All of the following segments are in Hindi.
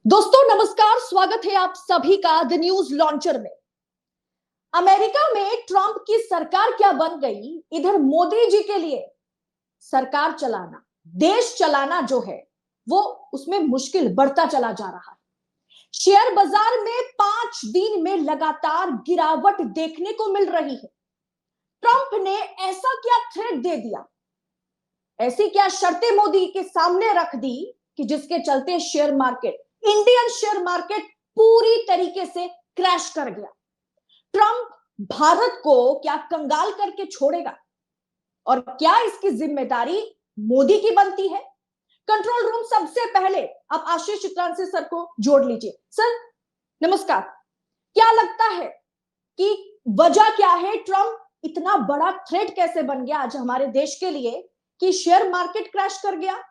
दोस्तों नमस्कार, स्वागत है आप सभी का द न्यूज लॉन्चर में। अमेरिका में ट्रंप की सरकार क्या बन गई, इधर मोदी जी के लिए सरकार चलाना, देश चलाना जो है वो उसमें मुश्किल बढ़ता चला जा रहा है। शेयर बाजार में 5 दिन में लगातार गिरावट देखने को मिल रही है। ट्रंप ने ऐसा क्या थ्रेट दे दिया, ऐसी क्या शर्तें मोदी के सामने रख दी कि जिसके चलते इंडियन शेयर मार्केट पूरी तरीके से क्रैश कर गया। ट्रंप भारत को क्या कंगाल करके छोड़ेगा और क्या इसकी जिम्मेदारी मोदी की बनती है? कंट्रोल रूम, सबसे पहले आप आशीष चित्रांशी सर को जोड़ लीजिए। सर नमस्कार, क्या लगता है कि वजह क्या है, ट्रंप इतना बड़ा थ्रेट कैसे बन गया आज हमारे देश के लिए कि शेयर मार्केट क्रैश कर गया?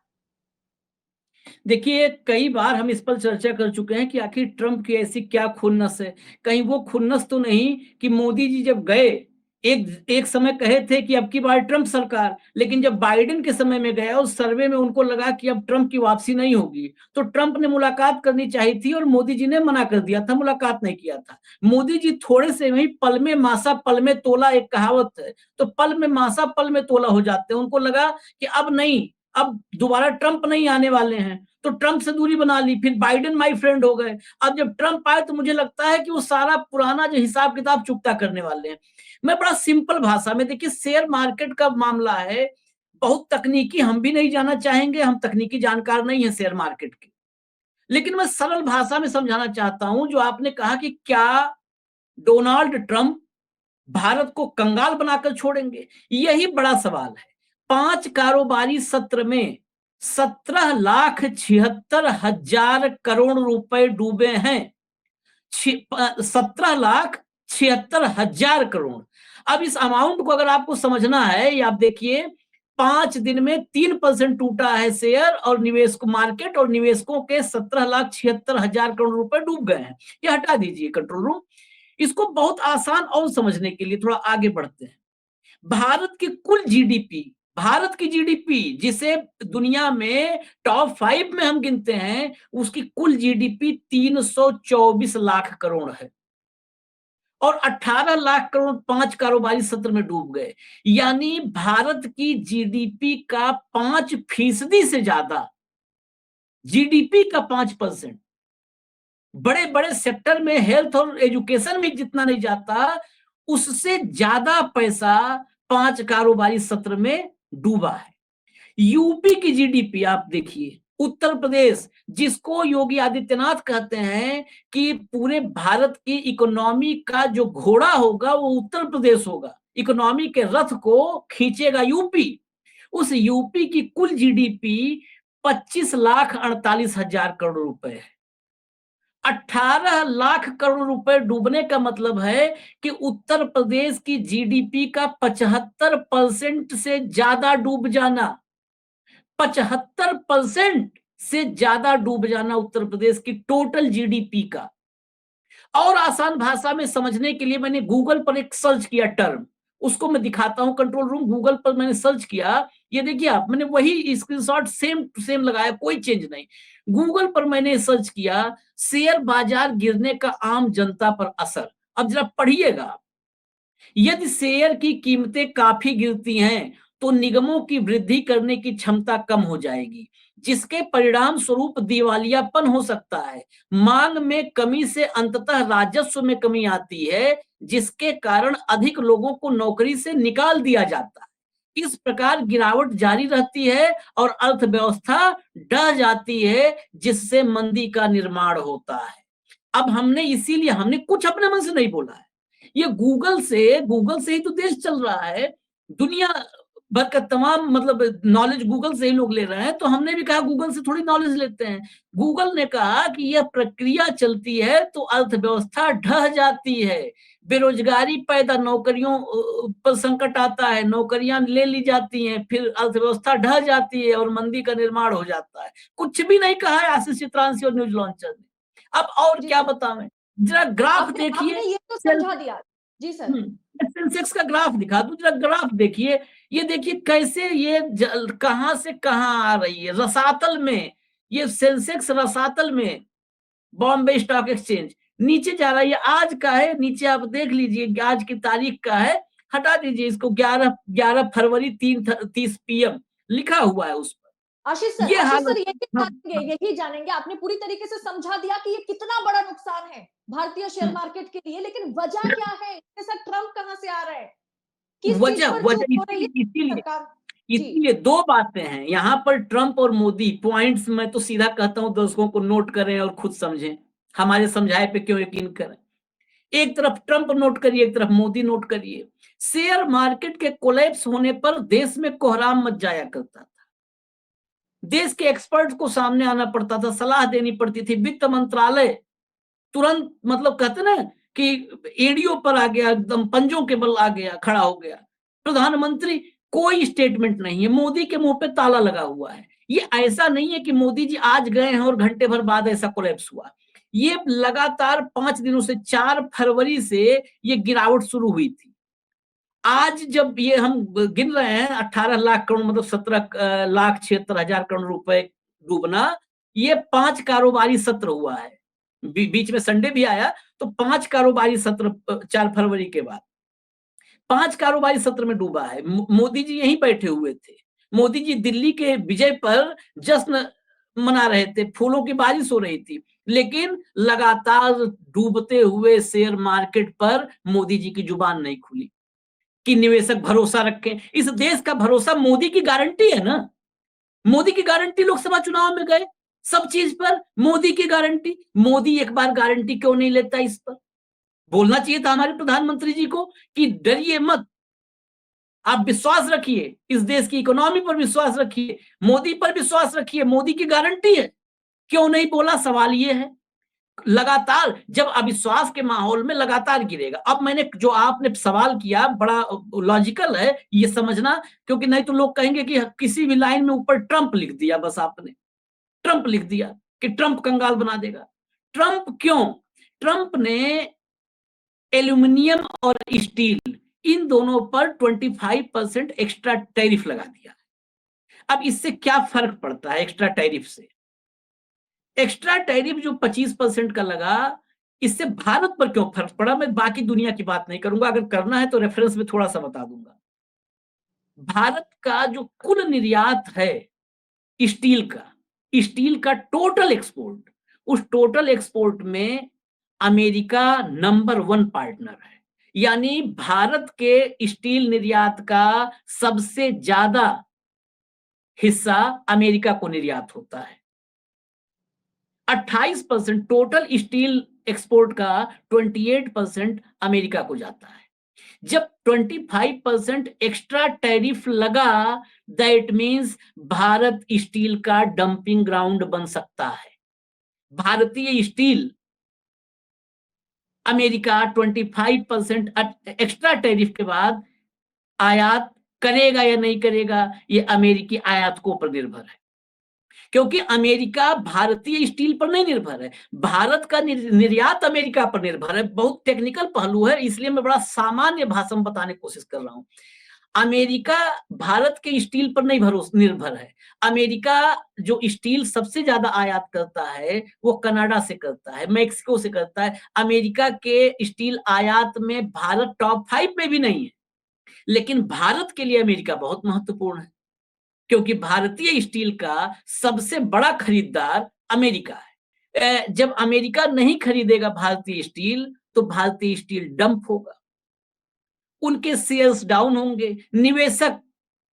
देखिए, कई बार हम इस पर चर्चा कर चुके हैं कि आखिर ट्रंप की ऐसी क्या खुन्नस है। कहीं वो खुन्नस तो नहीं कि मोदी जी जब गए, एक एक समय कहे थे कि अब की बार ट्रंप सरकार, लेकिन जब बाइडेन के समय में गया उस सर्वे में उनको लगा कि अब ट्रंप की वापसी नहीं होगी, तो ट्रंप ने मुलाकात करनी चाहिए थी और मोदी जी ने मना कर दिया था, मुलाकात नहीं किया था। मोदी जी थोड़े से वही पल में मासा पल में तोला, एक कहावत है, तो पल में मासा पल में तोला हो जाते हैं। उनको लगा कि अब नहीं, अब दोबारा ट्रंप नहीं आने वाले हैं, तो ट्रंप से दूरी बना ली। फिर बाइडेन माई फ्रेंड हो गए। अब जब ट्रंप आए तो मुझे लगता है कि वो सारा पुराना जो हिसाब किताब चुकता करने वाले हैं। मैं बड़ा सिंपल भाषा में, देखिए शेयर मार्केट का मामला है, बहुत तकनीकी हम भी नहीं जाना चाहेंगे, हम तकनीकी जानकार नहीं है शेयर मार्केट के, लेकिन मैं सरल भाषा में समझाना चाहता हूं। जो आपने कहा कि क्या डोनाल्ड ट्रंप भारत को कंगाल बनाकर छोड़ेंगे, यही बड़ा सवाल है। 5 कारोबारी सत्र में 17,76,000 रुपए डूबे हैं। 17,76,000 करोड़। अब इस अमाउंट को अगर आपको समझना है, या आप देखिए 5 दिन में 3% टूटा है शेयर और निवेशक मार्केट, और निवेशकों के 17,76,000 करोड़ रुपए डूब गए हैं। ये हटा दीजिए कंट्रोल रूम। इसको बहुत आसान और समझने के लिए थोड़ा आगे बढ़ते हैं। भारत की कुल जीडीपी, भारत की जीडीपी जिसे दुनिया में टॉप 5 में हम गिनते हैं, उसकी कुल जीडीपी 324 लाख करोड़ है और 18 लाख करोड़ 5 कारोबारी सत्र में डूब गए। यानी भारत की जीडीपी का 5% से ज्यादा, जीडीपी का 5%, बड़े बड़े सेक्टर में हेल्थ और एजुकेशन में जितना नहीं जाता, उससे ज्यादा पैसा 5 कारोबारी सत्र में डूबा है। यूपी की जीडीपी आप देखिए, उत्तर प्रदेश जिसको योगी आदित्यनाथ कहते हैं कि पूरे भारत की इकोनॉमी का जो घोड़ा होगा वो उत्तर प्रदेश होगा, इकोनॉमी के रथ को खींचेगा यूपी। उस यूपी की कुल जीडीपी 25,48,000 करोड़ रुपए है। 18 लाख करोड़ रुपए डूबने का मतलब है कि उत्तर प्रदेश की जीडीपी का 75% से ज्यादा डूब जाना, 75% से ज्यादा डूब जाना उत्तर प्रदेश की टोटल जीडीपी का। और आसान भाषा में समझने के लिए मैंने गूगल पर एक सर्च किया टर्म, उसको मैं दिखाता हूं कंट्रोल रूम। गूगल पर मैंने सर्च किया, ये देखिए आप, मैंने वही स्क्रीनशॉट सेम टू सेम लगाया, कोई चेंज नहीं। गूगल पर मैंने सर्च किया शेयर बाजार गिरने का आम जनता पर असर। अब जरा पढ़िएगा, यदि शेयर की कीमतें काफी गिरती हैं तो निगमों की वृद्धि करने की क्षमता कम हो जाएगी, जिसके परिणाम स्वरूप दिवालियापन हो सकता है। मांग में कमी से अंततः राजस्व में कमी आती है, जिसके कारण अधिक लोगों को नौकरी से निकाल दिया जाता है। इस प्रकार गिरावट जारी रहती है और अर्थव्यवस्था डह जाती है, जिससे मंदी का निर्माण होता है। अब हमने इसीलिए हमने कुछ अपने मन से नहीं बोला है, ये गूगल से ही तो देश चल रहा है। दुनिया भर का तमाम मतलब नॉलेज गूगल से ही लोग ले रहे हैं, तो हमने भी कहा गूगल से थोड़ी नॉलेज लेते हैं। गूगल ने कहा कि यह प्रक्रिया चलती है तो अर्थव्यवस्था ढह जाती है, बेरोजगारी पैदा, नौकरियों पर संकट आता है, नौकरियां ले ली जाती हैं, फिर अर्थव्यवस्था ढह जाती है और मंदी का निर्माण हो जाता है। कुछ भी नहीं कहा है आशीष चित्रांशी और न्यूज लॉन्चर ने। अब और जी क्या सर, बतावें, जरा ग्राफ आपने देखिए। आपने ये तो समझा दिया। जी सर। सेंसेक्स का ग्राफ दिखा दूं, जरा ग्राफ देखिए। ये देखिए कैसे ये कहां से कहां आ रही है, रसातल में, ये सेंसेक्स रसातल में बॉम्बे स्टॉक एक्सचेंज नीचे जा रहा है, ये आज का है, नीचे आप देख लीजिए आज की तारीख का है, हटा दीजिए इसको, 11 फरवरी 3:30 PM लिखा हुआ है उस पर। आशीष ये सर हालत यही जानेंगे, आपने पूरी तरीके से समझा दिया कि ये कितना बड़ा नुकसान है भारतीय शेयर मार्केट के लिए, लेकिन वजह क्या है, इसके साथ ट्रंप कहां से आ रहे हैं, किस चीज पर चूक हो रही है इसीलिए सरकार? इसलिए दो बातें हैं यहाँ पर, ट्रंप और मोदी पॉइंट्स। मैं तो सीधा कहता हूं दर्शकों को नोट करें और खुद समझें, हमारे समझाए पे क्यों यकीन करें। एक तरफ ट्रंप नोट करिए, एक तरफ मोदी नोट करिए। शेयर मार्केट के कोलैप्स होने पर देश में कोहराम मच जाया करता था, देश के एक्सपर्ट को सामने आना पड़ता था, सलाह देनी पड़ती थी, वित्त मंत्रालय तुरंत मतलब कहते ना कि एड़ियों पर आ गया, एकदम पंजों के बल आ गया, खड़ा हो गया। प्रधानमंत्री कोई स्टेटमेंट नहीं है, मोदी के मुंह पे ताला लगा हुआ है। ये ऐसा नहीं है कि मोदी जी आज गए हैं और घंटे भर बाद ऐसा कोलैप्स हुआ, ये लगातार 5 दिनों से 4 फरवरी से ये गिरावट शुरू हुई थी। आज जब ये हम गिन रहे हैं 18 लाख करोड़ मतलब 17,76,000 करोड़ रुपए डूबना, ये 5 कारोबारी सत्र हुआ है, बीच में संडे भी आया, तो 5 कारोबारी सत्र 4 फरवरी के बाद 5 कारोबारी सत्र में डूबा है। मोदी जी यहीं बैठे हुए थे, मोदी जी दिल्ली के विजय पर जश्न मना रहे थे, फूलों की बारिश हो रही थी, लेकिन लगातार डूबते हुए शेयर मार्केट पर मोदी जी की जुबान नहीं खुली कि निवेशक भरोसा रखें। इस देश का भरोसा मोदी की गारंटी है ना, मोदी की गारंटी, लोकसभा चुनाव में गए सब चीज पर मोदी की गारंटी, मोदी एक बार गारंटी क्यों नहीं लेता इस पर? बोलना चाहिए था हमारे प्रधानमंत्री जी को कि डरिए मत, आप विश्वास रखिए, इस देश की इकोनॉमी पर विश्वास रखिए, मोदी पर विश्वास रखिए, मोदी की गारंटी है। क्यों नहीं बोला? सवाल ये है। लगातार जब अविश्वास के माहौल में लगातार गिरेगा। अब मैंने जो आपने सवाल किया बड़ा लॉजिकल है ये समझना, क्योंकि नहीं तो लोग कहेंगे कि किसी भी लाइन में ऊपर ट्रंप लिख दिया, बस आपने ट्रंप लिख दिया कि ट्रंप कंगाल बना देगा। ट्रंप क्यों? ट्रंप ने एल्यूमिनियम और स्टील इन दोनों पर 25% एक्स्ट्रा टैरिफ लगा दिया। अब इससे क्या फर्क पड़ता है एक्स्ट्रा टैरिफ से? एक्स्ट्रा टैरिफ जो 25% का लगा, इससे भारत पर क्यों फर्क पड़ा? मैं बाकी दुनिया की बात नहीं करूंगा, अगर करना है तो रेफरेंस में थोड़ा सा बता दूंगा। भारत का जो कुल निर्यात है स्टील का टोटल एक्सपोर्ट, उस टोटल एक्सपोर्ट में अमेरिका नंबर 1 पार्टनर है। यानी भारत के स्टील निर्यात का सबसे ज्यादा हिस्सा अमेरिका को निर्यात होता है। 28% टोटल स्टील एक्सपोर्ट का 28% अमेरिका को जाता है। जब 25% एक्स्ट्रा टैरिफ लगा, दैट मींस भारत स्टील का डंपिंग ग्राउंड बन सकता है। भारतीय स्टील अमेरिका 25% एक्स्ट्रा टैरिफ के बाद आयात करेगा या नहीं करेगा, ये अमेरिकी आयातकों पर निर्भर है, क्योंकि अमेरिका भारतीय स्टील पर नहीं निर्भर है, भारत का निर्यात अमेरिका पर निर्भर है। बहुत टेक्निकल पहलू है, इसलिए मैं बड़ा सामान्य भाषा में बताने की कोशिश कर रहा हूं। अमेरिका भारत के स्टील पर नहीं निर्भर है। अमेरिका जो स्टील सबसे ज्यादा आयात करता है वो कनाडा से करता है, मैक्सिको से करता है। अमेरिका के स्टील आयात में भारत टॉप 5 में भी नहीं है, लेकिन भारत के लिए अमेरिका बहुत महत्वपूर्ण है, क्योंकि भारतीय स्टील का सबसे बड़ा खरीदार अमेरिका है। जब अमेरिका नहीं खरीदेगा भारतीय स्टील, तो भारतीय स्टील डंप होगा, उनके शेयर्स डाउन होंगे, निवेशक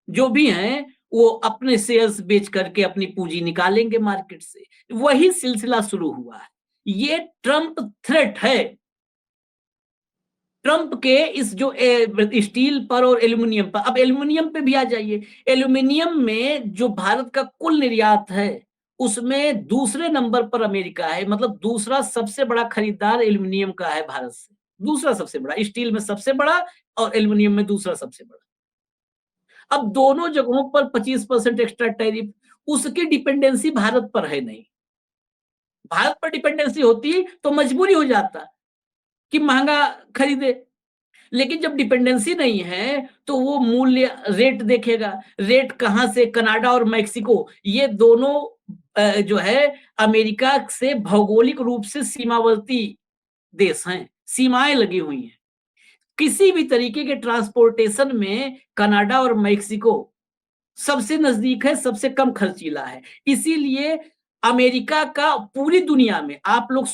जो भी हैं वो अपने शेयर्स बेच करके अपनी पूंजी निकालेंगे मार्केट से। वही सिलसिला शुरू हुआ है। ये ट्रंप थ्रेट है। ट्रंप के इस जो स्टील पर और एल्यूमिनियम पर, अब एल्यूमिनियम पे भी आ जाइए। एल्यूमिनियम में जो भारत का कुल निर्यात है उसमें दूसरे नंबर पर अमेरिका है, मतलब दूसरा सबसे बड़ा खरीदार एल्यूमिनियम का है भारत से, दूसरा सबसे बड़ा, स्टील में सबसे बड़ा और एल्यूमिनियम में दूसरा सबसे बड़ा। अब दोनों जगहों पर 25% एक्स्ट्रा टैरिफ, उसकी डिपेंडेंसी भारत पर है नहीं। भारत पर डिपेंडेंसी होती तो मजबूरी हो जाता कि महंगा खरीदे, लेकिन जब डिपेंडेंसी नहीं है तो वो मूल्य रेट देखेगा। रेट कहां से? कनाडा और मैक्सिको, ये दोनों जो है अमेरिका से भौगोलिक रूप से सीमावर्ती देश हैं, सीमाएं लगी हुई हैं। किसी भी तरीके के ट्रांसपोर्टेशन में कनाडा और मेक्सिको सबसे नजदीक है, सबसे कम खर्चीला है। इसीलिए अमेरिका का पूरी दुनिया में आप लोग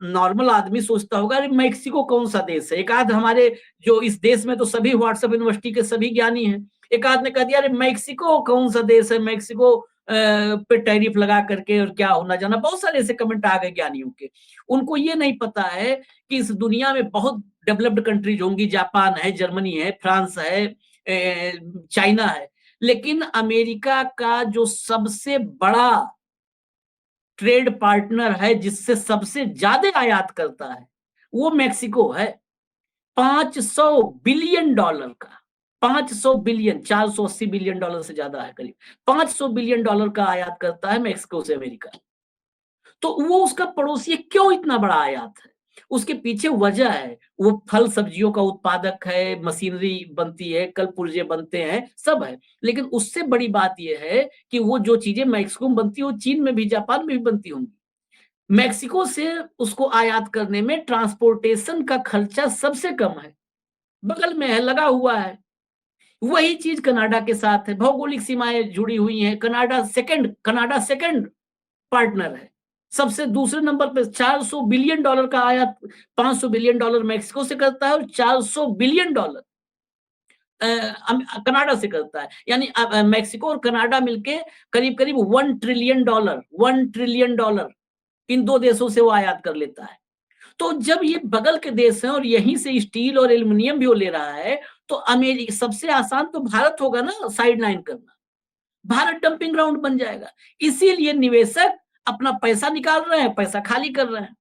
नॉर्मल आदमी सोचता होगा अरे मेक्सिको कौन सा देश है। एक आध हमारे जो इस देश में तो सभी व्हाट्सएप यूनिवर्सिटी के सभी ज्ञानी हैं, एक आध ने कह दिया अरे मेक्सिको कौन सा देश है, मेक्सिको पे टैरिफ लगा करके और क्या होना जाना, बहुत सारे ऐसे कमेंट आ गए ज्ञानियों के। उनको ये नहीं पता है कि इस दुनिया में बहुत डेवलप्ड कंट्रीज होंगी, जापान है, जर्मनी है, फ्रांस है, चाइना है, लेकिन अमेरिका का जो सबसे बड़ा ट्रेड पार्टनर है, जिससे सबसे ज्यादा आयात करता है, वो मेक्सिको है। 500 बिलियन डॉलर का, 500 बिलियन, 480 बिलियन डॉलर से ज्यादा है करीब, 500 बिलियन डॉलर का आयात करता है मेक्सिको से अमेरिका। तो वो उसका पड़ोसी है। क्यों इतना बड़ा आयात है? उसके पीछे वजह है, वो फल सब्जियों का उत्पादक है, मशीनरी बनती है, कल पुर्जे बनते हैं, सब है। लेकिन उससे बड़ी बात यह है कि वो जो चीजें मैक्सिको में बनती है वो चीन में भी, जापान में भी बनती होंगी। मैक्सिको से उसको आयात करने में ट्रांसपोर्टेशन का खर्चा सबसे कम है, बगल में है, लगा हुआ है। वही चीज कनाडा के साथ है, भौगोलिक सीमाएं जुड़ी हुई हैं। कनाडा सेकंड पार्टनर है, सबसे दूसरे नंबर पे। 400 बिलियन डॉलर का आयात 500 बिलियन डॉलर मैक्सिको से करता है और 400 बिलियन डॉलर कनाडा से करता है। यानी मैक्सिको और कनाडा मिलके करीब करीब 1 ट्रिलियन डॉलर इन दो देशों से वो आयात कर लेता है। तो जब ये बगल के देश हैं और यहीं से स्टील और एल्युमिनियम भी वो ले रहा है, तो अमेरिका सबसे आसान तो भारत होगा ना साइड लाइन करना। भारत डंपिंग ग्राउंड बन जाएगा। इसीलिए निवेशक अपना पैसा निकाल रहे हैं, पैसा खाली कर रहे हैं।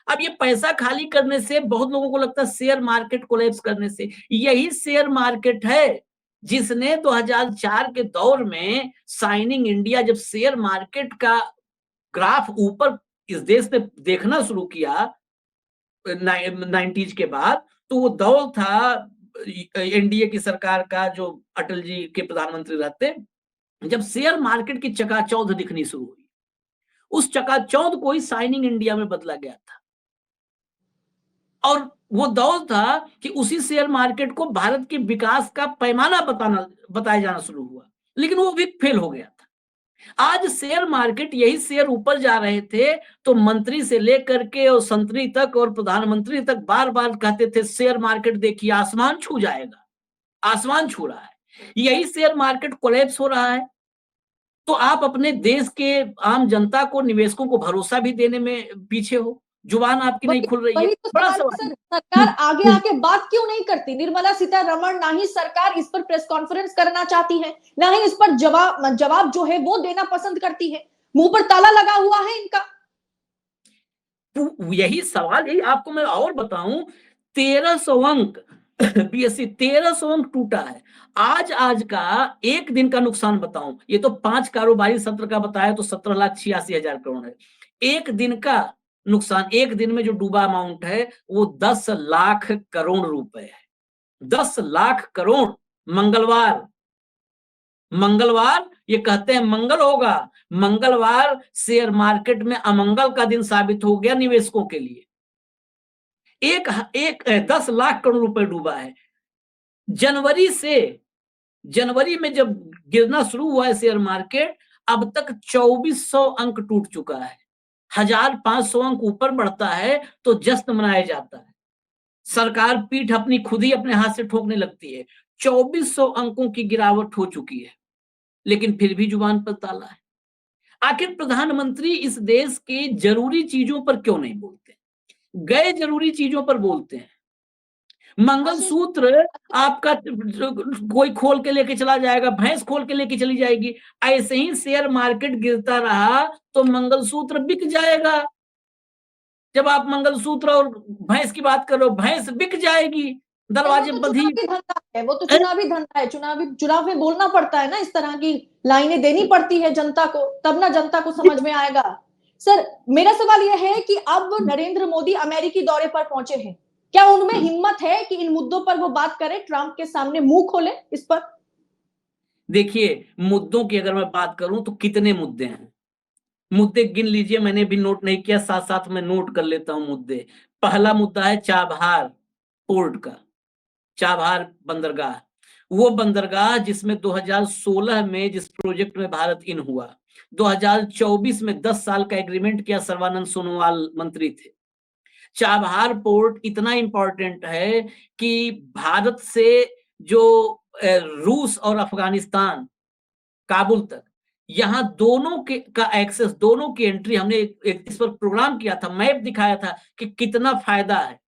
अब ये पैसा खाली करने से बहुत लोगों को लगता है शेयर मार्केट कोलैप्स करने से। यही शेयर मार्केट है जिसने 2004 के दौर में शाइनिंग इंडिया, जब शेयर मार्केट का ग्राफ ऊपर इस देश ने देखना शुरू किया 90s के बाद, तो वो दौर था एनडीए की सरकार का, जो अटल जी के प्रधानमंत्री रहते, जब शेयर मार्केट की चकाचौंध दिखनी शुरू हुई। उस चकाचौंध को ही शाइनिंग इंडिया में बदला गया था। और वो दौर था कि उसी शेयर मार्केट को भारत के विकास का पैमाना बताया जाना शुरू हुआ, लेकिन वो भी फेल हो गया था। आज शेयर मार्केट, यही शेयर ऊपर जा रहे थे तो मंत्री से लेकर के और संतरी तक और प्रधानमंत्री तक बार बार कहते थे शेयर मार्केट देखिए आसमान छू जाएगा, आसमान छू रहा है। यही शेयर मार्केट कोलैप्स हो रहा है। तो आप अपने देश के आम जनता को, निवेशकों को भरोसा भी देने में पीछे हो, जुबान आपकी नहीं वही खुल रही है। वही तो बड़ा सवाल है सवाल सर, है। सरकार आगे आके बात क्यों नहीं करती? निर्मला सीतारमण ना ही सरकार इस पर प्रेस कॉन्फ्रेंस करना चाहती है, ना ही इस पर जवाब जो है वो देना पसंद करती है। मुंह पर ताला लगा हुआ है इनका। तो यही सवाल, यही आपको मैं और बताऊं, 1300 अंक बीएससी 1300 अंक टूटा है। आज का एक दिन का नुकसान बताऊं, ये तो 5 कारोबारी सत्र का बताया तो 17,86,000 करोड़ है। एक दिन का नुकसान, एक दिन में जो डूबा अमाउंट है वो 10 लाख करोड़ रुपए है। 10 लाख करोड़। मंगलवार मंगलवार ये कहते हैं मंगल होगा, मंगलवार शेयर मार्केट में अमंगल का दिन साबित हो गया निवेशकों के लिए। एक एक 10 लाख करोड़ रुपए डूबा है। जनवरी में जब गिरना शुरू हुआ है शेयर मार्केट, अब तक 2400 अंक टूट चुका है। 1500 अंक ऊपर बढ़ता है तो जश्न मनाया जाता है। सरकार पीठ अपनी खुद ही अपने हाथ से ठोकने लगती है। 2400 अंकों की गिरावट हो चुकी है, लेकिन फिर भी जुबान पर ताला है। आखिर प्रधानमंत्री इस देश के जरूरी चीजों पर क्यों नहीं बोलते? गैर जरूरी चीजों पर बोलते हैं। मंगलसूत्र आपका कोई खोल के लेके चला जाएगा, भैंस खोल के लेके चली जाएगी। ऐसे ही शेयर मार्केट गिरता रहा तो मंगलसूत्र बिक जाएगा। जब आप मंगलसूत्र और भैंस की बात करो, भैंस बिक जाएगी, दरवाजे वो तो बंधी। चुनावी धंधा है, वो तो चुनावी धंधा है। चुनाव में बोलना पड़ता है ना, इस तरह की लाइनें देनी पड़ती है जनता को, तब ना जनता को समझ में आएगा। सर, मेरा सवाल यह है कि अब नरेंद्र मोदी अमेरिकी दौरे पर पहुंचे हैं, क्या उनमें हिम्मत है कि इन मुद्दों पर वो बात करें, ट्रंप के सामने मुंह खोले इस पर? देखिए, मुद्दों की अगर मैं बात करूं तो कितने मुद्दे हैं। मुद्दे गिन लीजिए, मैंने भी नोट नहीं किया, साथ साथ मैं नोट कर लेता हूं मुद्दे। पहला मुद्दा है चाबहार पोर्ट का, चाबहार बंदरगाह। वो बंदरगाह जिसमें 2016 में जिस प्रोजेक्ट में भारत इन हुआ, 2024 में 10 साल का एग्रीमेंट किया, सर्बानंद सोनोवाल मंत्री थे। चाबहार पोर्ट इतना इंपॉर्टेंट है कि भारत से जो रूस और अफगानिस्तान, काबुल तक, यहाँ दोनों के का एक्सेस, दोनों की एंट्री, हमने इस पर प्रोग्राम किया था, मैप दिखाया था कि कितना फायदा है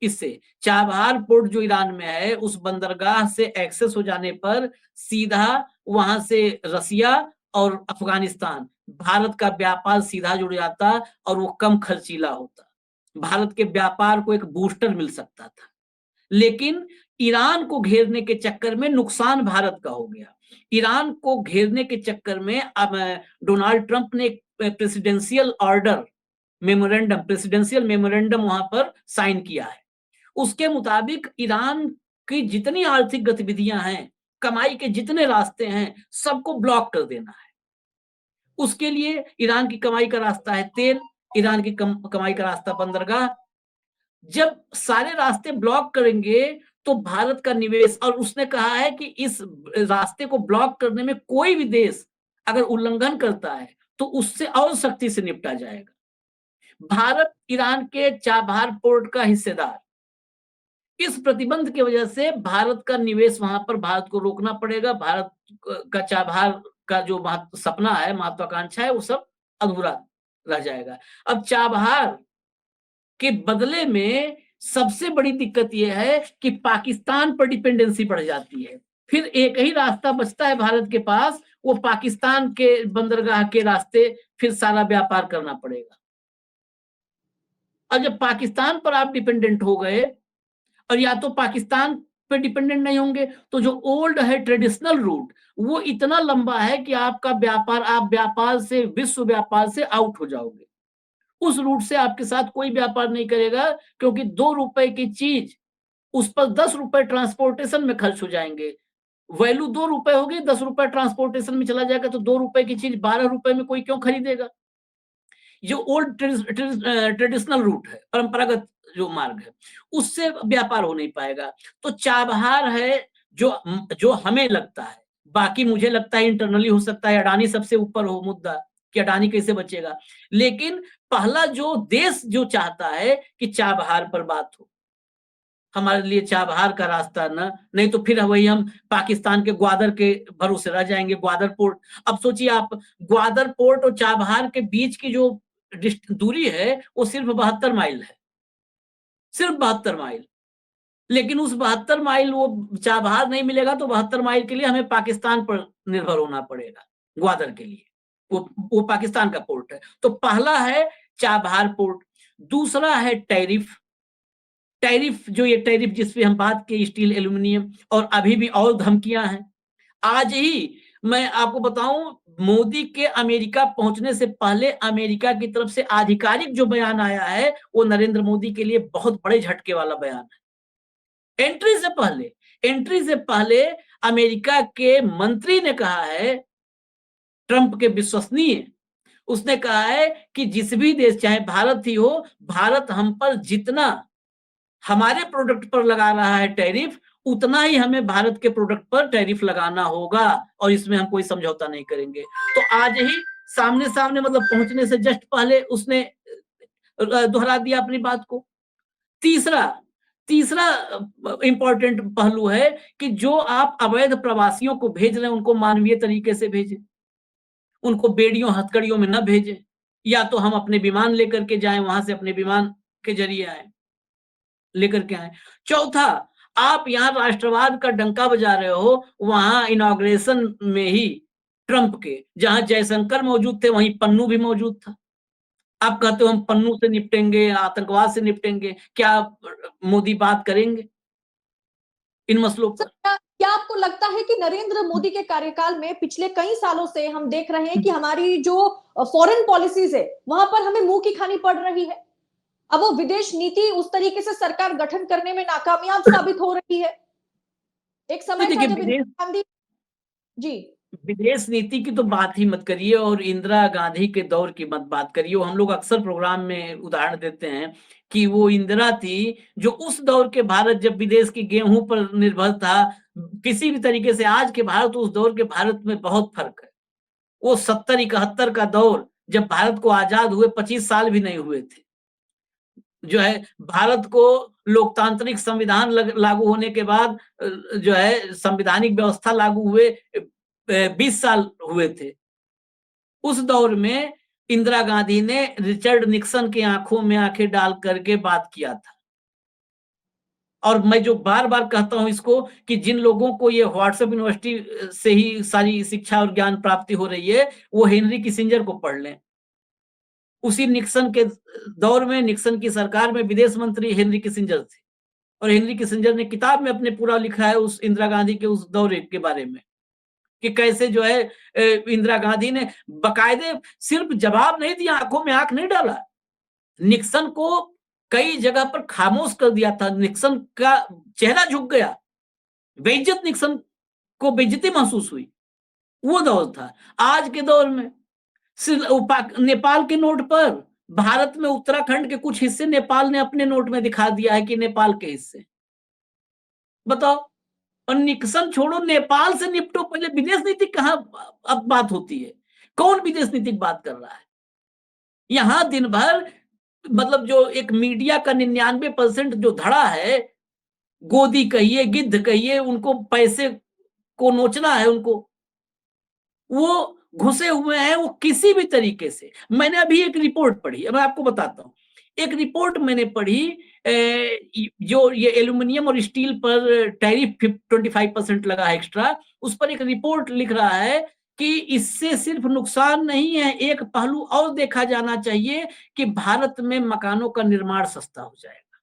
इससे। चाबहार पोर्ट जो ईरान में है, उस बंदरगाह से एक्सेस हो जाने पर सीधा वहां से रसिया और अफगानिस्तान, भारत का व्यापार सीधा जुड़ जाता और वो कम खर्चीला होता, भारत के व्यापार को एक बूस्टर मिल सकता था। लेकिन ईरान को घेरने के चक्कर में नुकसान भारत का हो गया। ईरान को घेरने के चक्कर में अब डोनाल्ड ट्रंप ने एक प्रेसिडेंशियल ऑर्डर, प्रेसिडेंशियल मेमोरेंडम वहां पर साइन किया है। उसके मुताबिक ईरान की जितनी आर्थिक गतिविधियां हैं, कमाई के जितने रास्ते हैं, सबको ब्लॉक कर देना है। उसके लिए ईरान की कमाई का रास्ता है तेल, ईरान की कमाई का रास्ता बंदरगाह। जब सारे रास्ते ब्लॉक करेंगे तो भारत का निवेश, और उसने कहा है कि इस रास्ते को ब्लॉक करने में कोई भी देश अगर उल्लंघन करता है तो उससे और सख्ती से निपटा जाएगा। भारत ईरान के चाबहार पोर्ट का हिस्सेदार, इस प्रतिबंध की वजह से भारत का निवेश वहां पर भारत को रोकना पड़ेगा। भारत का चाबहार का जो सपना है, महत्वाकांक्षा है, वो सब अधूरा रह जाएगा। अब चाबहार के बदले में सबसे बड़ी दिक्कत यह है कि पाकिस्तान पर डिपेंडेंसी बढ़ जाती है। फिर एक ही रास्ता बचता है भारत के पास, वो पाकिस्तान के बंदरगाह के रास्ते फिर सारा व्यापार करना पड़ेगा। और जब पाकिस्तान पर आप डिपेंडेंट हो गए, और या तो पाकिस्तान पे डिपेंडेंट नहीं होंगे, तो जो ओल्ड है ट्रेडिशनल रूट, वो इतना लंबा है कि आपका व्यापार, आप व्यापार से, विश्व व्यापार से आउट हो जाओगे। उस रूट से आपके साथ कोई व्यापार नहीं करेगा, क्योंकि 2 रुपए की चीज उस पर 10 रुपए ट्रांसपोर्टेशन में खर्च हो जाएंगे। वैल्यू 2 रुपए होगी, 10 रुपए ट्रांसपोर्टेशन में चला जाएगा, तो 2 रुपए की चीज 12 रुपए में कोई क्यों खरीदेगा। जो ओल्ड ट्रेडिशनल रूट है, परंपरागत जो मार्ग है, उससे व्यापार हो नहीं पाएगा। तो चाबहार है जो जो हमें लगता है, बाकी मुझे लगता है इंटरनली हो सकता है अडानी सबसे ऊपर हो मुद्दा कि अडानी कैसे बचेगा, लेकिन पहला जो देश जो चाहता है कि चाबहार पर बात हो, हमारे लिए चाबहार का रास्ता ना, नहीं तो फिर वही हम पाकिस्तान के ग्वादर के भरोसे रह जाएंगे, ग्वादर पोर्ट। अब सोचिए आप, ग्वादर पोर्ट और चाबहार के बीच की जो दूरी है वो सिर्फ 72 माइल है, सिर्फ 72 माइल। लेकिन उस 72 माइल वो चाबहार नहीं मिलेगा, तो 72 माइल के लिए हमें पाकिस्तान पर निर्भर होना पड़ेगा ग्वादर के लिए। वो पाकिस्तान का पोर्ट है। तो पहला है चाबहार पोर्ट। दूसरा है टैरिफ। टैरिफ, जो ये टैरिफ जिस पे हम बात की, स्टील, एल्यूमिनियम, और अभी भी और धमकियां हैं। आज ही मैं आपको बताऊं, मोदी के अमेरिका पहुंचने से पहले अमेरिका की तरफ से आधिकारिक जो बयान आया है, वो नरेंद्र मोदी के लिए बहुत बड़े झटके वाला बयान है। एंट्री से पहले अमेरिका के मंत्री ने कहा है, ट्रंप के विश्वसनीय, उसने कहा है कि जिस भी देश, चाहे भारत ही हो, भारत हम पर जितना हमारे प्रोडक्ट पर लगा रहा है टैरिफ, उतना ही हमें भारत के प्रोडक्ट पर टैरिफ लगाना होगा, और इसमें हम कोई समझौता नहीं करेंगे। तो आज ही सामने सामने, मतलब पहुंचने से जस्ट पहले उसने दोहरा दिया अपनी बात को। तीसरा तीसरा इंपॉर्टेंट पहलू है कि जो आप अवैध प्रवासियों को भेज रहे हैं, उनको मानवीय तरीके से भेजें, उनको बेड़ियों हथकड़ियों में न भेजें, या तो हम अपने विमान लेकर के जाएं, वहां से अपने विमान के जरिए आए, लेकर के आए। चौथा, आप यहाँ राष्ट्रवाद का डंका बजा रहे हो, वहां इनॉग्रेशन में ही ट्रंप के, जहां जयशंकर मौजूद थे, वहीं पन्नू भी मौजूद था। आप कहते हो हम पन्नू से निपटेंगे, आतंकवाद से निपटेंगे, क्या मोदी बात करेंगे इन मसलों सर, पर? क्या आपको लगता है कि नरेंद्र मोदी के कार्यकाल में पिछले कई सालों से हम देख रहे हैं कि हमारी जो फॉरेन पॉलिसीज है, वहां पर हमें मुंह की खानी पड़ रही है। अब वो विदेश नीति उस तरीके से सरकार गठन करने में नाकामयाब साबित हो रही है। एक समय था देखिए, जब इंदिरा विदेश गांधी जी विदेश नीति की तो बात ही मत करिए, और इंदिरा गांधी के दौर की मत बात करिए। हम लोग अक्सर प्रोग्राम में उदाहरण देते हैं कि वो इंदिरा थी जो उस दौर के भारत, जब विदेश की गेहूं पर निर्भर था किसी भी तरीके से, आज के भारत उस दौर के भारत में बहुत फर्क है। वो 70-71 का दौर, जब भारत को आजाद हुए 25 साल भी नहीं हुए थे, जो है भारत को लोकतांत्रिक संविधान लागू होने के बाद जो है संवैधानिक व्यवस्था लागू हुए 20 साल हुए थे। उस दौर में इंदिरा गांधी ने रिचर्ड निक्सन की आंखों में आंखें डाल करके बात किया था। और मैं जो बार बार कहता हूं इसको, कि जिन लोगों को ये व्हाट्सएप यूनिवर्सिटी से ही सारी शिक्षा और ज्ञान प्राप्ति हो रही है, वो हेनरी किसिंजर को पढ़ लें। उसी निक्सन के दौर में, निक्सन की सरकार में विदेश मंत्री हेनरी किसिंजर थे, और हेनरी किसिंजर ने किताब में अपने पूरा लिखा है उस इंदिरा गांधी के उस दौरे के बारे में, कि कैसे जो है इंदिरा गांधी ने बाकायदे सिर्फ जवाब नहीं दिया, आंखों में आंख नहीं डाला, निक्सन को कई जगह पर खामोश कर दिया था। निक्सन का चेहरा झुक गया, बेइज्जत, निक्सन को बेइज्जती महसूस हुई। वो दौर था। आज के दौर में नेपाल के नोट पर भारत में उत्तराखंड के कुछ हिस्से नेपाल ने अपने नोट में दिखा दिया है कि नेपाल के हिस्से, बताओ। और निक्सन छोड़ो, नेपाल से निपटो, पहले विदेश नीति कहां अब बात होती है? कौन विदेश नीति की बात कर रहा है? यहां दिन भर मतलब जो एक मीडिया का 99% जो धड़ा है, गोदी कहिए, गिद्ध कहिए, उनको पैसे को नोचना है उनको, वो घुसे हुए हैं वो किसी भी तरीके से। मैंने अभी एक रिपोर्ट पढ़ी, मैं आपको बताता हूँ। एक रिपोर्ट मैंने पढ़ी, जो ये एल्यूमिनियम और स्टील पर टैरिफ 25% लगा है एक्स्ट्रा, उस पर एक रिपोर्ट लिख रहा है कि इससे सिर्फ नुकसान नहीं है, एक पहलू और देखा जाना चाहिए कि भारत में मकानों का निर्माण सस्ता हो जाएगा।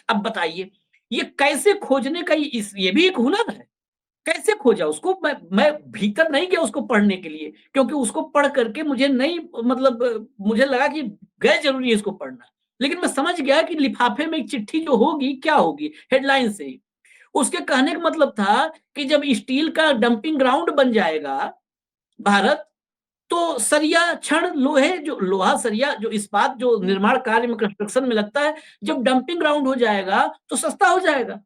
अब बताइए, ये कैसे खोजने का, ये भी एक हुनर है। कैसे खोजा उसको? मैं भीतर नहीं गया उसको पढ़ने के लिए, क्योंकि उसको पढ़ करके मुझे नहीं, मतलब मुझे लगा कि गैर जरूरी है इसको पढ़ना, लेकिन मैं समझ गया कि लिफाफे में एक चिट्ठी जो होगी क्या होगी, हेडलाइन से ही। उसके कहने का मतलब था कि जब स्टील का डंपिंग ग्राउंड बन जाएगा भारत, तो सरिया छड़, लोहे, जो लोहा सरिया, जो इस्पात, जो निर्माण कार्य में, कंस्ट्रक्शन में लगता है, जब डंपिंग ग्राउंड हो जाएगा तो सस्ता हो जाएगा।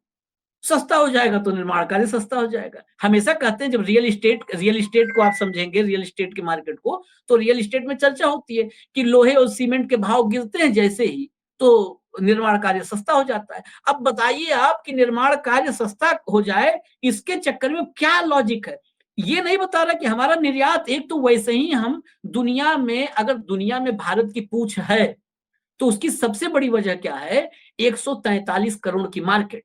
सस्ता हो जाएगा तो निर्माण कार्य सस्ता हो जाएगा। हमेशा कहते हैं, जब रियल एस्टेट को आप समझेंगे, रियल एस्टेट के मार्केट को, तो रियल एस्टेट में चर्चा होती है कि लोहे और सीमेंट के भाव गिरते हैं जैसे ही, तो निर्माण कार्य सस्ता हो जाता है। अब बताइए आप कि निर्माण कार्य सस्ता हो जाए, इसके चक्कर में क्या लॉजिक है? ये नहीं बता रहा कि हमारा निर्यात, एक तो वैसे ही हम दुनिया में, अगर दुनिया में भारत की पूछ है तो उसकी सबसे बड़ी वजह क्या है? 143 करोड़ की मार्केट।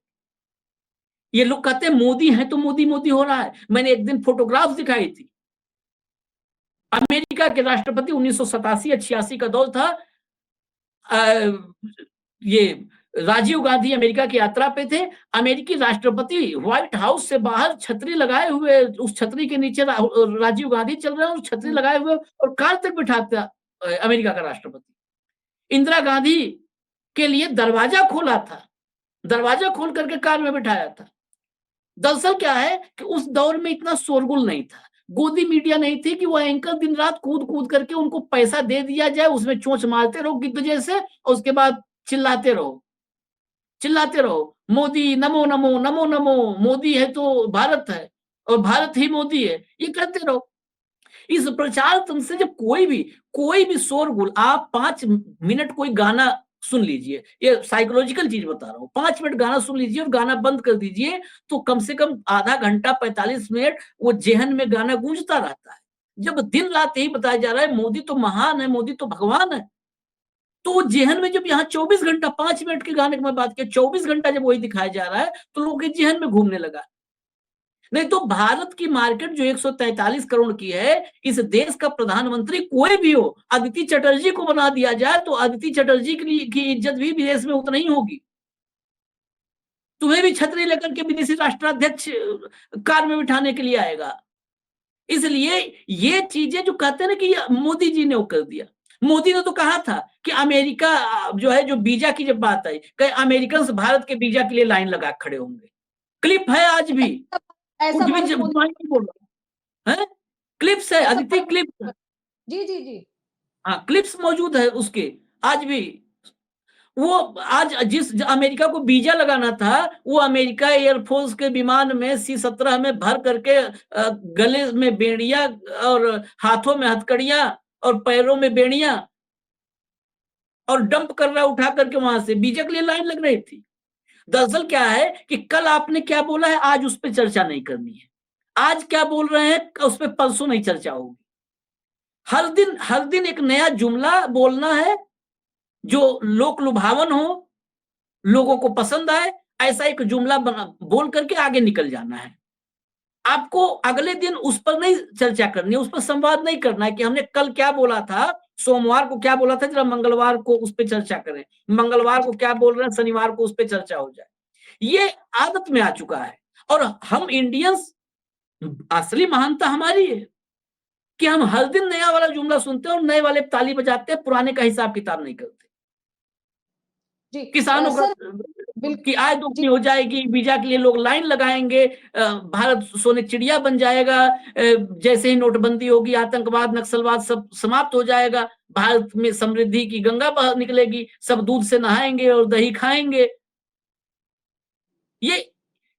ये लोग कहते हैं मोदी है तो मोदी मोदी हो रहा है। मैंने एक दिन फोटोग्राफ दिखाई थी, अमेरिका के राष्ट्रपति 1987-86 का दौर था, ये राजीव गांधी अमेरिका की यात्रा पे थे। अमेरिकी राष्ट्रपति व्हाइट हाउस से बाहर छतरी लगाए हुए, उस छतरी के नीचे राजीव गांधी चल रहे हैं, और छतरी लगाए हुए, और कार तक बिठाता अमेरिका का राष्ट्रपति। इंदिरा गांधी के लिए दरवाजा खोला था, दरवाजा खोल करके कार में बिठाया था। दरअसल क्या है कि उस दौर में इतना शोरगुल नहीं था, गोदी मीडिया नहीं थी कि वो एंकर दिन रात कूद कूद करके उनको पैसा दे दिया जाए, उसमें चोंच मारते रहो गिद्ध जैसे, और उसके बाद चिल्लाते रहो, चिल्लाते रहो, मोदी नमो नमो नमो नमो, मोदी है तो भारत है और भारत ही मोदी है, ये कहते रहो। इस प्रचार तंत्र से जब कोई भी शोरगुल, आप 5 मिनट कोई गाना सुन लीजिए, ये साइकोलॉजिकल चीज बता रहा हूँ, 5 मिनट गाना सुन लीजिए और गाना बंद कर दीजिए, तो कम से कम आधा घंटा 45 मिनट वो जेहन में गाना गूंजता रहता है। जब दिन रात यही बताया जा रहा है मोदी तो महान है, मोदी तो भगवान है, तो जेहन में, जब यहाँ 24 घंटा, 5 मिनट के गाने की मैं बात किया, 24 घंटा जब वही दिखाया जा रहा है, तो लोगों के जेहन में घूमने लगा। नहीं तो भारत की मार्केट जो 143 करोड़ की है, इस देश का प्रधानमंत्री कोई भी हो, अदिति चटर्जी को बना दिया जाए तो अदिति चटर्जी की इज्जत भी विदेश में उतनी ही होगी। तुम्हें भी छतरी लेकर के विदेशी राष्ट्राध्यक्ष कार में बिठाने के लिए आएगा। इसलिए ये चीजें जो कहते हैं ना कि मोदी जी ने वो कर दिया। मोदी ने तो कहा था कि अमेरिका जो है, जो वीजा की जब बात आई, कई अमेरिकन भारत के वीजा के लिए लाइन लगा खड़े होंगे। क्लिप है आज भी, ऐसा कुछ भी भारत मोदी नहीं बोल रहा। है, क्लिप्स है ऐसा अदिति, पर- क्लिप्स। जी जी जी। हाँ, क्लिप्स मौजूद है उसके आज भी। वो आज जिस अमेरिका को वीजा लगाना था, वो अमेरिका एयरफोर्स के विमान में C-17 में भर करके गले में बेड़िया और हाथों में हथकड़ियां और पैरों में बेड़ियां और डंप कर रहा है उठा करके, वहां से वीजा के लिए लाइन लग रही थी। दरअसल क्या है कि कल आपने क्या बोला है, आज उस पर चर्चा नहीं करनी है। आज क्या बोल रहे हैं, उस पर परसों नहीं चर्चा होगी। हर दिन एक नया जुमला बोलना है जो लोक लुभावन हो, लोगों को पसंद आए, ऐसा एक जुमला बोल करके आगे निकल जाना है। आपको अगले दिन उस पर नहीं चर्चा करनी है, उस पर संवाद नहीं करना है कि हमने कल क्या बोला था, सोमवार को क्या बोला था, जरा मंगलवार को उस पर चर्चा करें, मंगलवार को क्या बोल रहे हैं, शनिवार को उस पर चर्चा हो जाए। ये आदत में आ चुका है। और हम इंडियंस, असली महानता हमारी है कि हम हर दिन नया वाला जुमला सुनते हैं और नए वाले ताली बजाते हैं, पुराने का हिसाब किताब नहीं करते। जी किसानों सर, की आय जी दोगुनी हो जाएगी, वीजा के लिए लोग लाइन लगाएंगे, भारत सोने चिड़िया बन जाएगा, जैसे ही नोटबंदी होगी आतंकवाद नक्सलवाद सब समाप्त हो जाएगा, भारत में समृद्धि की गंगा बह निकलेगी, सब दूध से नहाएंगे और दही खाएंगे। ये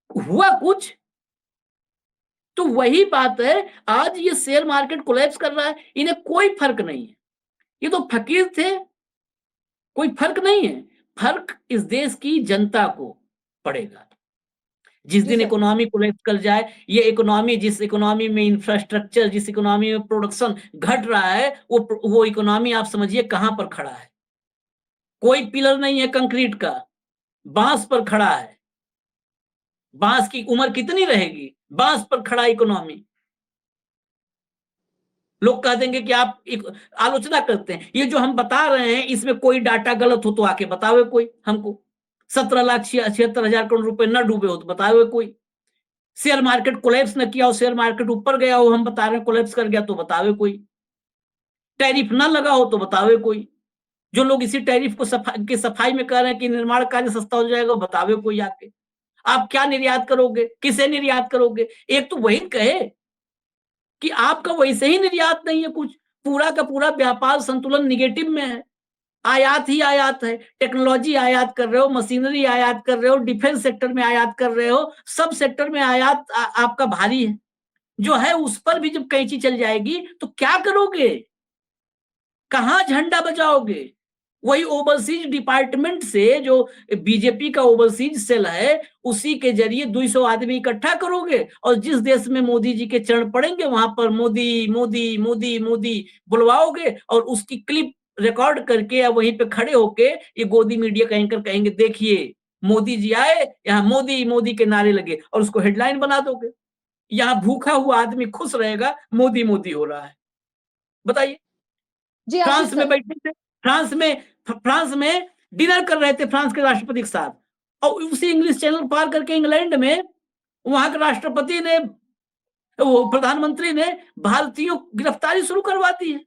हुआ कुछ तो वही बात है। आज ये शेयर मार्केट कोलैप्स कर रहा है, इन्हें कोई फर्क नहीं है। ये तो फकीर थे, कोई फर्क नहीं है। फर्क इस देश की जनता को पड़ेगा। जिस जी दिन सर। इकोनॉमी कोलैप्स कर जाए, ये इकोनॉमी, जिस इकोनॉमी में इंफ्रास्ट्रक्चर, जिस इकोनॉमी में प्रोडक्शन घट रहा है, वो इकोनॉमी आप समझिए कहां पर खड़ा है। कोई पिलर नहीं है कंक्रीट का, बांस पर खड़ा है। बांस की उम्र कितनी रहेगी, बांस पर खड़ा इकोनॉमी। लोग कह देंगे कि आप आलोचना करते हैं, ये जो हम बता रहे हैं इसमें कोई डाटा गलत हो तो आके बतावे कोई हमको। 17,76,000 करोड़ रुपए न डूबे हो तो बतावे कोई। शेयर मार्केट कोलैप्स न किया हो, शेयर मार्केट ऊपर गया हो, हम बता रहे हैं कोलैप्स कर गया तो बतावे कोई। टैरिफ ना लगा हो तो बतावे कोई। जो लोग इसी टैरिफ को सफाई में कह रहे हैं कि निर्माण कार्य सस्ता हो जाएगा, बतावे कोई आके। आप क्या निर्यात करोगे, किसे निर्यात करोगे? एक तो वही कहे कि आपका वैसे ही निर्यात नहीं है कुछ, पूरा का पूरा व्यापार संतुलन निगेटिव में है, आयात ही आयात है। टेक्नोलॉजी आयात कर रहे हो, मशीनरी आयात कर रहे हो, डिफेंस सेक्टर में आयात कर रहे हो, सब सेक्टर में आयात आपका भारी है। जो है उस पर भी जब कैंची चल जाएगी तो क्या करोगे, कहां झंडा बजाओगे? वही ओवरसीज डिपार्टमेंट से जो बीजेपी का ओवरसीज सेल है, उसी के जरिए 200 आदमी इकट्ठा करोगे और जिस देश में मोदी जी के चरण पड़ेंगे वहां पर मोदी मोदी मोदी मोदी बुलवाओगे और उसकी क्लिप रिकॉर्ड करके या वहीं पे खड़े होके ये गोदी मीडिया का एंकर कहेंगे देखिए मोदी जी आए, यहाँ मोदी मोदी के नारे लगे, और उसको हेडलाइन बना दोगे। यहाँ भूखा हुआ आदमी खुश रहेगा मोदी मोदी हो रहा है। बताइए। जी आशीष फ्रांस में सर। बैठे थे, फ्रांस में डिनर कर रहे थे फ्रांस के राष्ट्रपति के साथ, और उसी इंग्लिश चैनल पार करके इंग्लैंड में वहां के राष्ट्रपति ने, वो प्रधानमंत्री ने भारतीयों गिरफ्तारी शुरू करवा दी है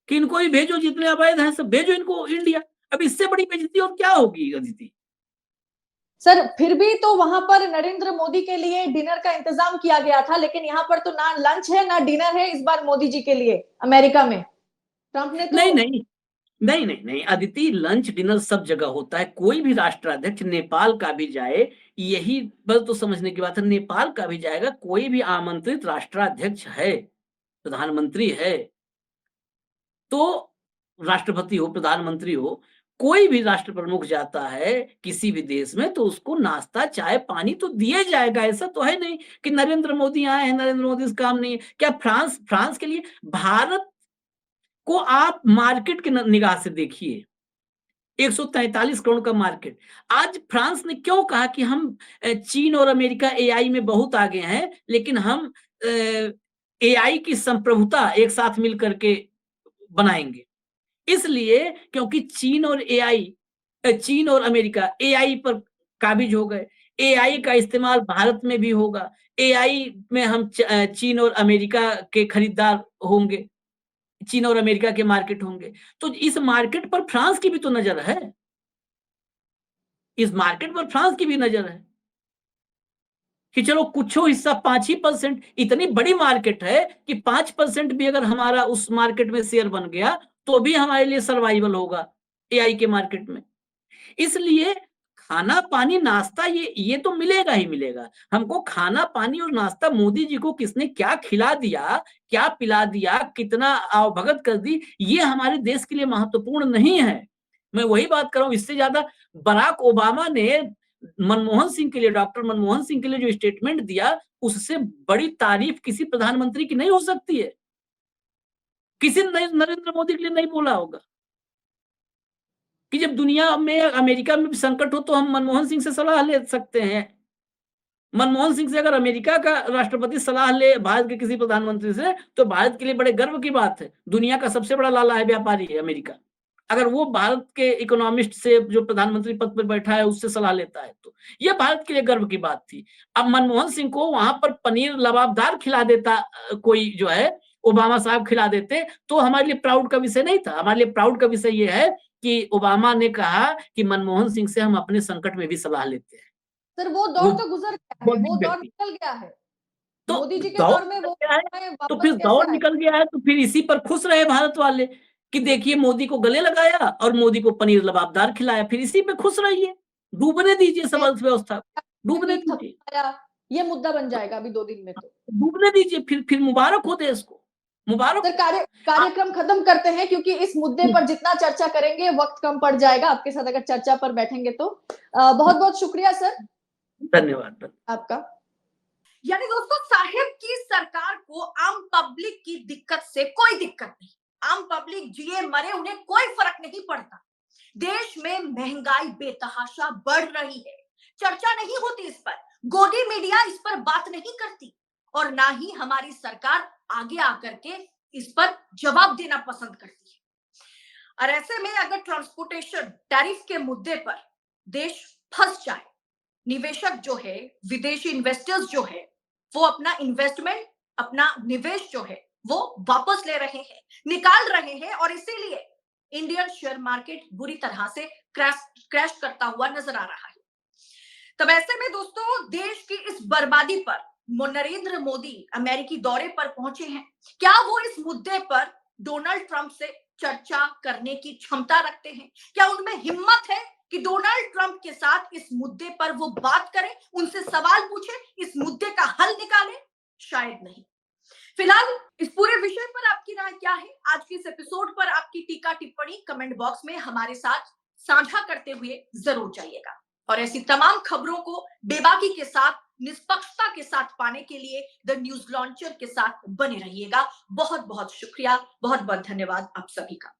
कि इनको ही भेजो, जितने अवैध हैं सब भेजो इनको इंडिया। अब इससे बड़ी बेइज्जती और क्या होगी अदिति? सर फिर भी तो वहां पर नरेंद्र मोदी के लिए डिनर का इंतजाम किया गया था, लेकिन यहाँ पर तो ना लंच है ना डिनर है इस बार मोदी जी के लिए अमेरिका में। ट्रंप ने तो नहीं नहीं नहीं नहीं नहीं अदिति, लंच डिनर सब जगह होता है। कोई भी राष्ट्राध्यक्ष, नेपाल का भी जाए, यही बस तो समझने की बात है, नेपाल का भी जाएगा, कोई भी आमंत्रित राष्ट्राध्यक्ष है, प्रधानमंत्री है, तो राष्ट्रपति हो, प्रधानमंत्री हो, कोई भी राष्ट्र प्रमुख जाता है किसी भी देश में तो उसको नाश्ता चाय पानी तो दिया जाएगा। ऐसा तो है नहीं कि नरेंद्र मोदी आए हैं, नरेंद्र मोदी इस काम नहीं है। क्या फ्रांस के लिए, भारत को आप मार्केट की निगाह से देखिए, 143 करोड़ का मार्केट। आज फ्रांस ने क्यों कहा कि हम चीन और अमेरिका एआई में बहुत आगे हैं, लेकिन हम एआई की संप्रभुता एक साथ मिलकर के बनाएंगे? इसलिए क्योंकि चीन और अमेरिका एआई पर काबिज हो गए। एआई का इस्तेमाल भारत में भी होगा, एआई में हम चीन और अमेरिका के खरीदार होंगे, चीन और अमेरिका के मार्केट होंगे। तो इस मार्केट पर फ्रांस की भी तो नजर है, इस मार्केट पर फ्रांस की भी नजर है। कि चलो कुछ हिस्सा 5% इतनी बड़ी मार्केट है कि 5% भी अगर हमारा उस मार्केट में शेयर बन गया तो भी हमारे लिए सर्वाइवल होगा एआई के मार्केट में। इसलिए खाना पानी नाश्ता ये तो मिलेगा ही मिलेगा। हमको खाना पानी और नाश्ता मोदी जी को किसने क्या खिला दिया, क्या पिला दिया, कितना आवभगत कर दी, ये हमारे देश के लिए महत्वपूर्ण नहीं है। मैं वही बात कर रहा हूँ, इससे ज्यादा बराक ओबामा ने मनमोहन सिंह के लिए, डॉक्टर मनमोहन सिंह के लिए जो स्टेटमेंट दिया, उससे बड़ी तारीफ किसी प्रधानमंत्री की नहीं हो सकती है। किसी ने नरेंद्र मोदी के लिए नहीं बोला होगा कि जब दुनिया में अमेरिका में भी संकट हो तो हम मनमोहन सिंह से सलाह ले सकते हैं। मनमोहन सिंह से अगर अमेरिका का राष्ट्रपति सलाह ले भारत के किसी प्रधानमंत्री से तो भारत के लिए बड़े गर्व की बात है। दुनिया का सबसे बड़ा लाला है व्यापारी है अमेरिका। अगर वो भारत के इकोनॉमिस्ट से जो प्रधानमंत्री पद पर बैठा है उससे सलाह लेता है तो यह भारत के लिए गर्व की बात थी। अब मनमोहन सिंह को वहां पर पनीर लबाबदार खिला देता कोई जो है, ओबामा साहब खिला देते तो हमारे लिए प्राउड का विषय नहीं था। हमारे लिए प्राउड का विषय यह है कि ओबामा ने कहा कि मनमोहन सिंह से हम अपने संकट में भी सलाह लेते हैं। सर वो दौर तो गुजर गया है, वो दौर निकल गया है। तो मोदी जी के दौर दौर में वो निकल गया है, तो वापस फिर कैसे दौर आए? निकल गया है तो फिर इसी पर खुश रहे भारत वाले कि देखिए मोदी को गले लगाया और मोदी को पनीर लबाबदार खिलाया, फिर इसी पे खुश रहिए। डूबने दीजिए सब अर्थव्यवस्था, डूबने दीजिए, ये मुद्दा बन जाएगा अभी 2 दिन में तो डूबने दीजिए, फिर मुबारक हो देश को, मुबारक। सर कार्यक्रम खत्म करते हैं क्योंकि इस मुद्दे पर जितना चर्चा करेंगे वक्त कम पड़ जाएगा आपके साथ अगर चर्चा पर बैठेंगे तो। बहुत बहुत शुक्रिया सर, धन्यवाद आपका। यानी दोस्तों साहेब की सरकार को आम पब्लिक की दिक्कत से कोई दिक्कत नहीं, आम पब्लिक जिए मरे उन्हें कोई फर्क नहीं पड़ता। देश में महंगाई बेतहाशा बढ़ रही है, चर्चा नहीं होती इस पर, गोदी मीडिया इस पर बात नहीं करती और ना ही हमारी सरकार आगे आकर के इस पर जवाब देना पसंद करती है। और ऐसे में अगर ट्रांसपोर्टेशन टैरिफ के मुद्दे पर देश फंस जाए, निवेशक जो है, विदेशी इन्वेस्टर्स जो है, वो अपना इन्वेस्टमेंट, अपना निवेश जो है वो वापस ले रहे हैं, निकाल रहे हैं और इसीलिए इंडियन शेयर मार्केट बुरी तरह से क्रैश करता हुआ नजर आ रहा है। तब ऐसे में दोस्तों देश की इस बर्बादी पर नरेंद्र मोदी अमेरिकी दौरे पर पहुंचे हैं। क्या वो इस मुद्दे पर डोनाल्ड ट्रंप से चर्चा करने की क्षमता रखते हैं? क्या उनमें हिम्मत है कि डोनाल्ड ट्रंप के साथ इस मुद्दे पर वो बात करें, उनसे सवाल पूछे, इस मुद्दे का हल निकालें? शायद नहीं। फिलहाल इस पूरे विषय पर आपकी राय क्या है? आज के इस एपिसोड पर आपकी टीका टिप्पणी कमेंट बॉक्स में हमारे साथ साझा करते हुए जरूर जाइएगा और ऐसी तमाम खबरों को बेबाकी के साथ, निष्पक्षता के साथ पाने के लिए द न्यूज लॉन्चर के साथ बने रहिएगा। बहुत बहुत शुक्रिया, बहुत बहुत धन्यवाद आप सभी का।